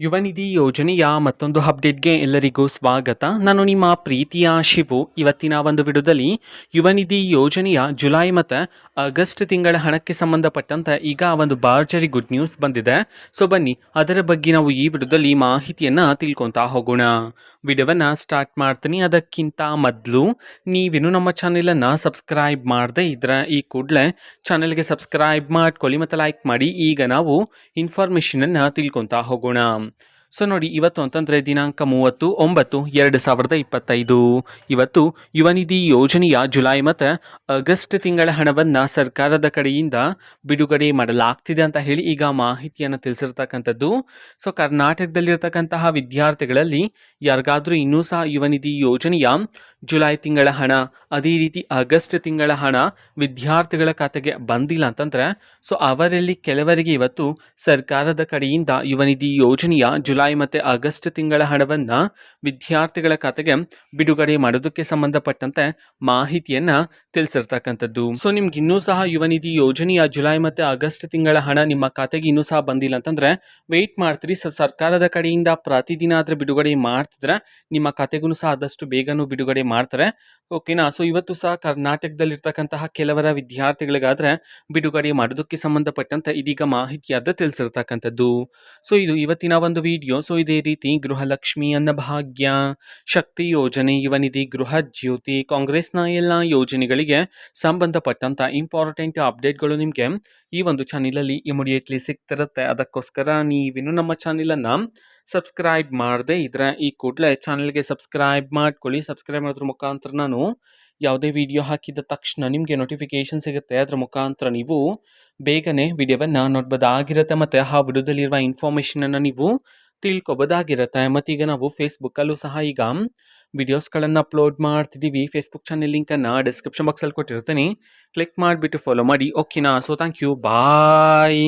ಯುವ ನಿಧಿ ಯೋಜನೆಯ ಮತ್ತೊಂದು ಅಪ್ಡೇಟ್ಗೆ ಎಲ್ಲರಿಗೂ ಸ್ವಾಗತ. ನಾನು ನಿಮ್ಮ ಪ್ರೀತಿಯ ಶಿವು. ಇವತ್ತಿನ ಒಂದು ವಿಡಿಯೋದಲ್ಲಿ ಯುವ ನಿಧಿ ಯೋಜನೆಯ ಜುಲೈ ಮತ್ತು ಆಗಸ್ಟ್ ತಿಂಗಳ ಹಣಕ್ಕೆ ಸಂಬಂಧಪಟ್ಟಂತೆ ಈಗ ಒಂದು ಭರ್ಜರಿ ಗುಡ್ ನ್ಯೂಸ್ ಬಂದಿದೆ. ಸೊ ಬನ್ನಿ ಅದರ ಬಗ್ಗೆ ನಾವು ಈ ವಿಡಿಯೋದಲ್ಲಿ ಮಾಹಿತಿಯನ್ನು ತಿಳ್ಕೊತಾ ಹೋಗೋಣ. ವಿಡಿಯೋವನ್ನು ಸ್ಟಾರ್ಟ್ ಮಾಡ್ತೀನಿ. ಅದಕ್ಕಿಂತ ಮೊದಲು ನೀವೇನು ನಮ್ಮ ಚಾನೆಲನ್ನು ಸಬ್ಸ್ಕ್ರೈಬ್ ಮಾಡದೇ ಇದ್ರೆ ಈ ಕೂಡಲೇ ಚಾನೆಲ್ಗೆ ಸಬ್ಸ್ಕ್ರೈಬ್ ಮಾಡ್ಕೊಳ್ಳಿ ಮತ್ತು ಲೈಕ್ ಮಾಡಿ. ಈಗ ನಾವು ಇನ್ಫಾರ್ಮೇಷನನ್ನು ತಿಳ್ಕೊತಾ ಹೋಗೋಣ. ಸೊ ನೋಡಿ, ಇವತ್ತು ಅಂತಂದರೆ ದಿನಾಂಕ 30/9/2025 ಇವತ್ತು ಯುವ ನಿಧಿ ಯೋಜನೆಯ ಜುಲೈ ಮತ್ತು ಆಗಸ್ಟ್ ತಿಂಗಳ ಹಣವನ್ನು ಸರ್ಕಾರದ ಕಡೆಯಿಂದ ಬಿಡುಗಡೆ ಮಾಡಲಾಗ್ತಿದೆ ಅಂತ ಹೇಳಿ ಈಗ ಮಾಹಿತಿಯನ್ನು ತಿಳಿಸಿರ್ತಕ್ಕಂಥದ್ದು. ಸೊ ಕರ್ನಾಟಕದಲ್ಲಿರ್ತಕ್ಕಂತಹ ವಿದ್ಯಾರ್ಥಿಗಳಲ್ಲಿ ಯಾರಿಗಾದರೂ ಇನ್ನೂ ಸಹ ಯುವ ನಿಧಿ ಯೋಜನೆಯ ಜುಲೈ ತಿಂಗಳ ಹಣ, ಅದೇ ರೀತಿ ಆಗಸ್ಟ್ ತಿಂಗಳ ಹಣ ವಿದ್ಯಾರ್ಥಿಗಳ ಖಾತೆಗೆ ಬಂದಿಲ್ಲ ಅಂತಂದರೆ ಸೊ ಅವರಲ್ಲಿ ಕೆಲವರಿಗೆ ಇವತ್ತು ಸರ್ಕಾರದ ಕಡೆಯಿಂದ ಯುವ ನಿಧಿ ಯೋಜನೆಯ ಜುಲೈ ಮತ್ತು ಆಗಸ್ಟ್ ತಿಂಗಳ ಹಣವನ್ನು ವಿದ್ಯಾರ್ಥಿಗಳ ಖಾತೆಗೆ ಬಿಡುಗಡೆ ಮಾಡೋದಕ್ಕೆ ಸಂಬಂಧಪಟ್ಟಂತೆ ಮಾಹಿತಿಯನ್ನು ತಿಳಿಸಿರ್ತಕ್ಕಂಥದ್ದು. ಸೊ ನಿಮ್ಗೆ ಇನ್ನೂ ಸಹ ಯುವ ನಿಧಿ ಯೋಜನೆಯ ಜುಲೈ ಮತ್ತು ಆಗಸ್ಟ್ ತಿಂಗಳ ಹಣ ನಿಮ್ಮ ಖಾತೆಗೆ ಇನ್ನೂ ಸಹ ಬಂದಿಲ್ಲ ಅಂತಂದರೆ ವೆಯ್ಟ್ ಮಾಡ್ತೀರಿ. ಸರ್ಕಾರದ ಕಡೆಯಿಂದ ಪ್ರತಿದಿನ ಆದರೆ ಬಿಡುಗಡೆ ಮಾಡ್ತಿದ್ರೆ ನಿಮ್ಮ ಖಾತೆಗೂ ಸಹ ಆದಷ್ಟು ಬೇಗನೂ ಬಿಡುಗಡೆ ಮಾಡ್ತಾರೆ. ಓಕೆನಾ. ಸೊ ಇವತ್ತು ಸಹ ಕರ್ನಾಟಕದಲ್ಲಿರ್ತಕ್ಕಂತಹ ಕೆಲವರ ವಿದ್ಯಾರ್ಥಿಗಳಿಗಾದರೆ ಬಿಡುಗಡೆ ಮಾಡೋದಕ್ಕೆ ಸಂಬಂಧಪಟ್ಟಂತೆ ಇದೀಗ ಮಾಹಿತಿಯಾದ ತಿಳಿಸಿರ್ತಕ್ಕಂಥದ್ದು. ಸೊ ಇದು ಇವತ್ತಿನ ಒಂದು ವಿಡಿಯೋ. ಸೊ ಇದೇ ರೀತಿ ಗೃಹಲಕ್ಷ್ಮಿ, ಅನ್ನಭಾಗ್ಯ, ಶಕ್ತಿ ಯೋಜನೆ, ಯುವ ನಿಧಿ, ಗೃಹ ಜ್ಯೋತಿ, ಕಾಂಗ್ರೆಸ್ನ ಎಲ್ಲ ಯೋಜನೆಗಳಿಗೆ ಸಂಬಂಧಪಟ್ಟಂತ ಇಂಪಾರ್ಟೆಂಟ್ ಅಪ್ಡೇಟ್ಗಳು ನಿಮಗೆ ಈ ಒಂದು ಚಾನಲಲ್ಲಿ ಇಮಿಡಿಯೇಟ್ಲಿ ಸಿಗ್ತಿರುತ್ತೆ. ಅದಕ್ಕೋಸ್ಕರ ನೀವೇನು ನಮ್ಮ ಚಾನಲನ್ನು ಸಬ್ಸ್ಕ್ರೈಬ್ ಮಾಡದೆ ಇದ್ರೆ ಈ ಕೂಡಲೇ ಚಾನಲ್ಗೆ ಸಬ್ಸ್ಕ್ರೈಬ್ ಮಾಡ್ಕೊಳ್ಳಿ. ಸಬ್ಸ್ಕ್ರೈಬ್ ಮಾಡೋದ್ರ ಮುಖಾಂತರ ನಾನು ಯಾವುದೇ ವಿಡಿಯೋ ಹಾಕಿದ ತಕ್ಷಣ ನಿಮಗೆ ನೋಟಿಫಿಕೇಶನ್ ಸಿಗುತ್ತೆ. ಅದರ ಮುಖಾಂತರ ನೀವು ಬೇಗನೆ ವಿಡಿಯೋವನ್ನು ನೋಡ್ಬೋದಾಗಿರುತ್ತೆ ಮತ್ತು ಆ ವಿಡಿಯೋದಲ್ಲಿರುವ ಇನ್ಫಾರ್ಮೇಷನನ್ನು ನೀವು ತಿಳ್ಕೊಬೋದಾಗಿರುತ್ತೆ. ಮತ್ತೀಗ ನಾವು ಫೇಸ್ಬುಕ್ಕಲ್ಲೂ ಸಹ ಈಗ ವಿಡಿಯೋಸ್ಗಳನ್ನು ಅಪ್ಲೋಡ್ ಮಾಡ್ತಿದ್ದೀವಿ. ಫೇಸ್ಬುಕ್ ಚಾನೆಲ್ ಲಿಂಕನ್ನು ಡಿಸ್ಕ್ರಿಪ್ಷನ್ ಬಾಕ್ಸಲ್ಲಿ ಕೊಟ್ಟಿರ್ತೀನಿ, ಕ್ಲಿಕ್ ಮಾಡಿಬಿಟ್ಟು ಫಾಲೋ ಮಾಡಿ. ಓಕೆನಾ. So thank you, bye.